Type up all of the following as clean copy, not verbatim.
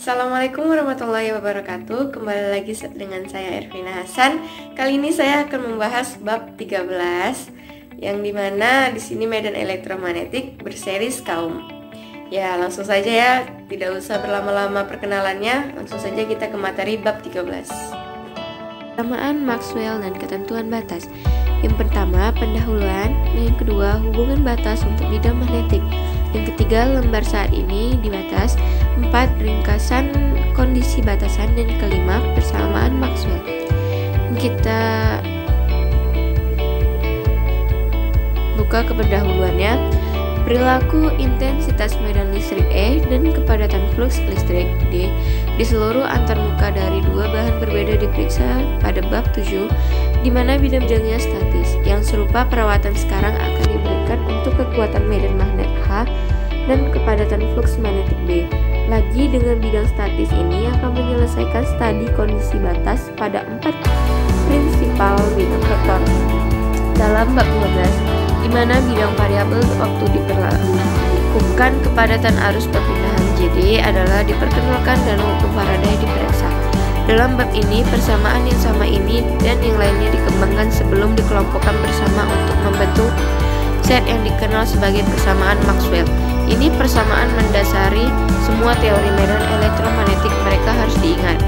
Assalamualaikum warahmatullahi wabarakatuh. Kembali lagi dengan saya Ervina Hasan. Kali ini saya akan membahas bab 13 yang dimana di sini medan elektromagnetik berseris kaum. Ya, langsung saja ya, tidak usah berlama-lama perkenalannya. Langsung saja kita ke materi bab 13. Persamaan Maxwell dan ketentuan batas. Yang pertama, pendahuluan. Yang kedua, hubungan batas untuk bidang magnetik. Yang ketiga, lembar saat ini di batas. 4. Ringkasan kondisi batasan. Dan kelima, persamaan Maxwell. Kita buka ke pendahuluannya. Perilaku intensitas medan listrik E dan kepadatan fluks listrik D di seluruh antarmuka dari dua bahan berbeda diperiksa pada bab 7, di mana bidang-bidangnya statis. Yang serupa perawatan sekarang akan diberikan untuk kekuatan medan magnet H dan kepadatan fluks magnetik B. Lagi dengan bidang statis ini akan menyelesaikan studi kondisi batas pada 4 prinsipal bidang vektor. Dalam bab 12, di mana bidang variabel waktu diperlakukan kepadatan arus perpindahan JD adalah diperkenalkan dan hukum Faraday diperiksa. Dalam bab ini, persamaan yang sama ini dan yang lainnya dikembangkan sebelum dikelompokkan bersama untuk membentuk set yang dikenal sebagai persamaan Maxwell. Ini persamaan mendasari semua teori medan elektromagnetik, mereka harus diingat.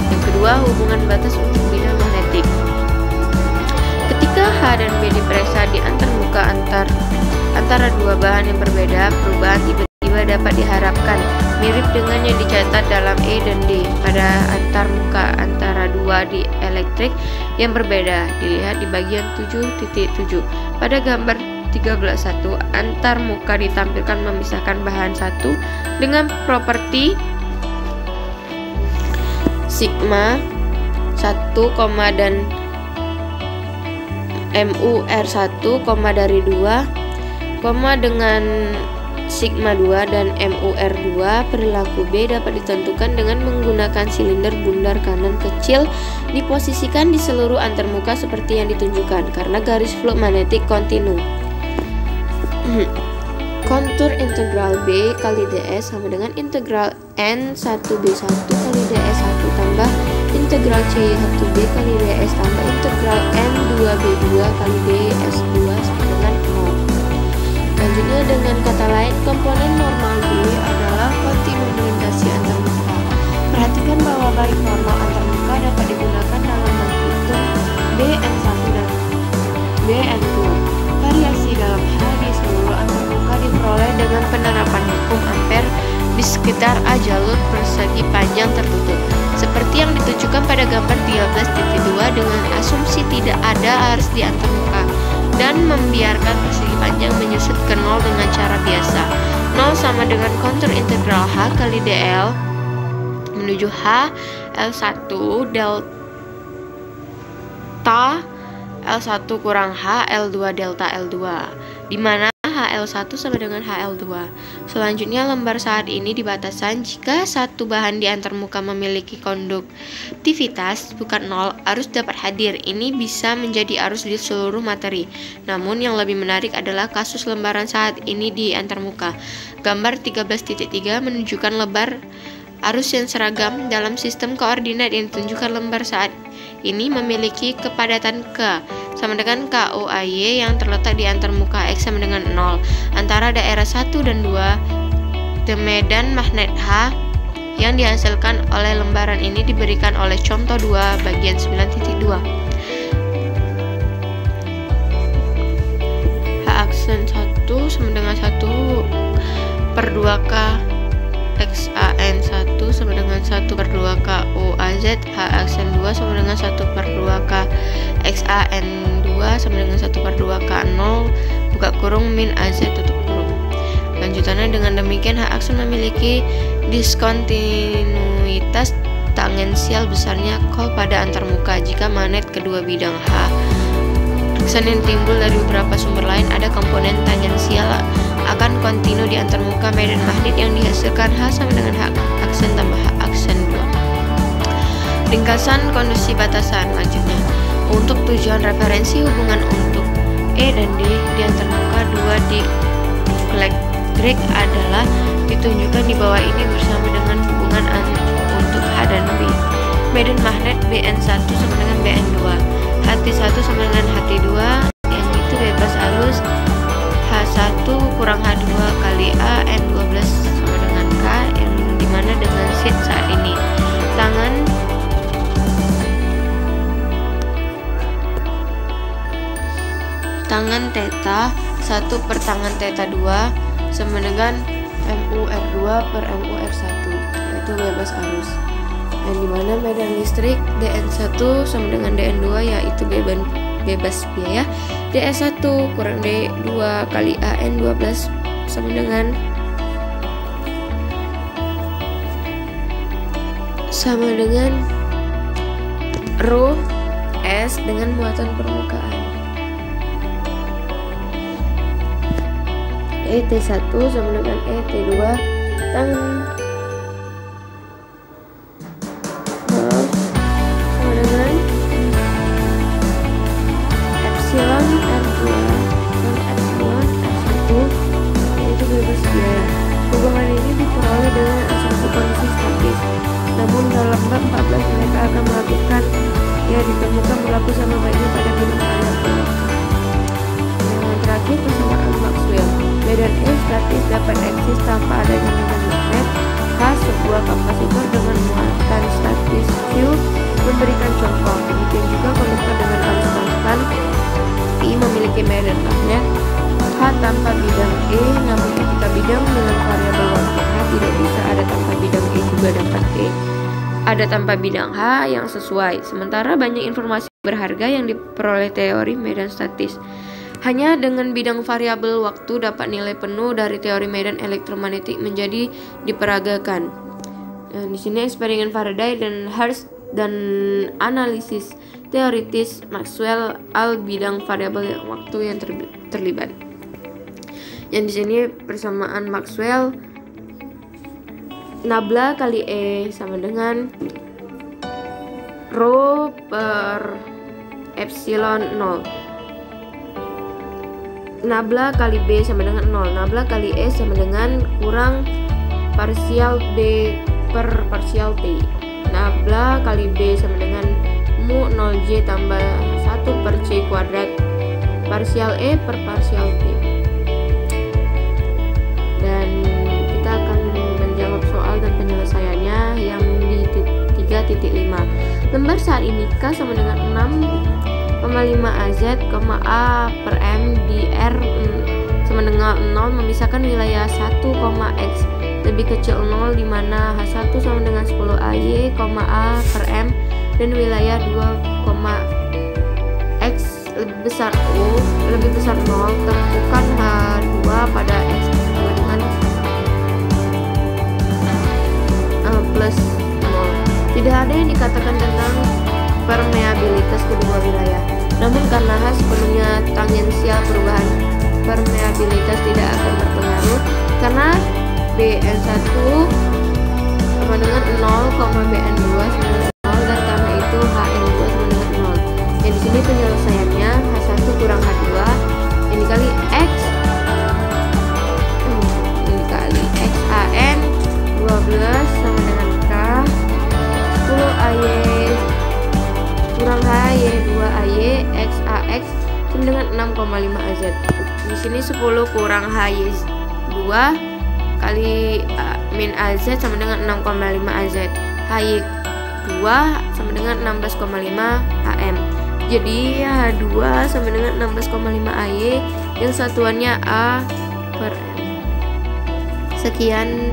Yang kedua, hubungan batas untuk bidang magnetik. Ketika H dan B diperiksa di antarmuka antara dua bahan yang berbeda, perubahan tiba-tiba dapat diharapkan, mirip dengan yang dicatat dalam E dan D pada antarmuka antara dua dielektrik yang berbeda. Dilihat di bagian 7.7. Pada gambar 13.1, antarmuka ditampilkan memisahkan bahan satu dengan properti sigma 1, dan MUR1, dari 2, dengan sigma 2 dan MUR2. Perilaku B dapat ditentukan dengan menggunakan silinder bundar kanan kecil diposisikan di seluruh antarmuka seperti yang ditunjukkan karena garis flux magnetik kontinu. Kontur integral B kali ds sama dengan integral N1B1 kali ds1 tambah integral C1B kali ds tambah integral N2B2 kali ds2 sama dengan 0. Lanjutnya, dengan kata lain, komponen normal B adalah kontinu melintasi antarmuka. Perhatikan bahwa garis normal antarmuka dapat digunakan dalam menghitung Bn1 dan Bn2. Variasi dalam H di seluruh antarmuka diperoleh dengan penerapan hukum Ampere di sekitar A jalur persegi panjang tertutup, seperti yang ditunjukkan pada gambar 13.2 dengan asumsi tidak ada arus di antarmuka dan membiarkan persegi panjang menyusut ke 0 dengan cara biasa. 0 sama dengan kontur integral H kali dl menuju H L1 delta L1 kurang H L2 delta L2, di mana HL1 sama dengan HL2. Selanjutnya, lembar saat ini di batasan. Jika satu bahan di antarmuka memiliki konduktivitas bukan 0, arus dapat hadir. Ini bisa menjadi arus di seluruh materi. Namun yang lebih menarik adalah kasus lembaran saat ini di antarmuka. Gambar 13.3 menunjukkan lebar arus yang seragam dalam sistem koordinat yang ditunjukkan. Lembar saat ini memiliki kepadatan K sama dengan KOAY yang terletak di antarmuka X sama dengan 0 antara daerah 1 dan 2. Medan magnet H yang dihasilkan oleh lembaran ini diberikan oleh contoh 2 bagian 9.2. H aksen 1 sama dengan 1/2K XAN1 sama dengan 1/2K OAZ. H aksen 2 sama dengan 1/2K XAN2 sama dengan 1/2K 0 buka kurung min AZ tutup kurung. Lanjutannya, dengan demikian H aksen memiliki diskontinuitas tangensial besarnya kol pada antarmuka. Jika magnet kedua bidang H aksen yang timbul dari beberapa sumber lain, ada komponen tangensial akan kontinu di antarmuka medan magnet yang dihasilkan H sama dengan H aksen tambah H aksen 2. Ringkasan kondisi batasan. Lanjutnya, untuk tujuan referensi, hubungan untuk E dan D di antarmuka 2 di elektrik adalah ditunjukkan di bawah ini bersama dengan hubungan medan magnet BN1 sama dengan BN2, HT1 sama dengan HT2 yang itu bebas arus, H1 kurang H2 kali A N12 sama dengan K, yang dimana dengan sheet saat ini tangan theta 1 per tangan theta 2 sama dengan MUR2 per MUR1, yaitu bebas arus, yang dimana medan listrik DN1 sama dengan DN2 yaitu bebas biaya, DS1 kurang D2 kali AN12 sama dengan rho S dengan muatan permukaan. ET1 sama dengan ET2 tangan sama dengan epsilon R2 dan epsilon R1, yaitu bebas biaya. Hubungan ini diperoleh dengan asumsi kondisi statis. Namun dalam bab 14 mereka akan melakukan ditemukan berlaku sama baiknya pada bidang variabel. Yang terakhir, persamaan Maxwell. Medan E statis dapat eksis tanpa adanya medan magnet. H sebuah kapasitor dengan muatan statis Q memberikan contoh. Demikian juga konduktor dengan arus konstan I memiliki medan magnet H tanpa bidang E, namun ketika bidang dengan variabel waktu H tidak bisa ada tanpa bidang E juga dapat ada tanpa bidang H yang sesuai. Sementara banyak informasi berharga yang diperoleh teori medan statis. Hanya dengan bidang variabel waktu dapat nilai penuh dari teori medan elektromagnetik menjadi diperagakan. Di sini eksperimen Faraday dan Hertz dan analisis teoritis Maxwell al bidang variabel waktu yang terlibat. Yang di sini persamaan Maxwell, nabla kali E sama dengan rho per epsilon 0. Nabla kali B sama dengan 0. Nabla kali E sama dengan kurang parsial B per parsial T. Nabla kali B sama dengan mu 0J tambah 1 per C kuadrat parsial E per parsial T. Dan kita akan menjawab soal dan penyelesaiannya yang di 3.5. Lembar saat ini K sama dengan 6,5 AZ, A per M di R sama dengan 0 memisahkan wilayah 1, X lebih kecil 0 di mana H1 sama dengan 10 AY, A per M dan wilayah 2, X lebih besar U lebih besar 0, tentukan H2 pada X sama dengan plus 0. Tidak ada yang dikatakan tentang permeabilitas kedua wilayah. Namun karena H sepenuhnya tangensial, perubahan permeabilitas tidak akan berpengaruh karena BN1 sama dengan 0, BN2 sama dengan 0 dan karena itu HN2 sama dengan 0. Yang di sini penyelesaiannya H1 kurang H2 ini kali X XAN 12 sama dengan K 10 AY kurang HY 2 AY XAX sama dengan 6,5 AZ. Di sini 10 kurang HY 2 kali min AZ sama dengan 6,5 AZ. HY 2 sama dengan 16,5 AM. Jadi H2 sama dengan 16,5 AY yang satuannya A per M. Sekian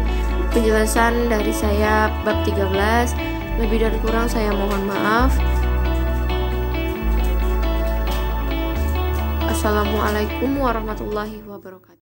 penjelasan dari saya bab 13. Lebih dan kurang saya mohon maaf. Assalamualaikum warahmatullahi wabarakatuh.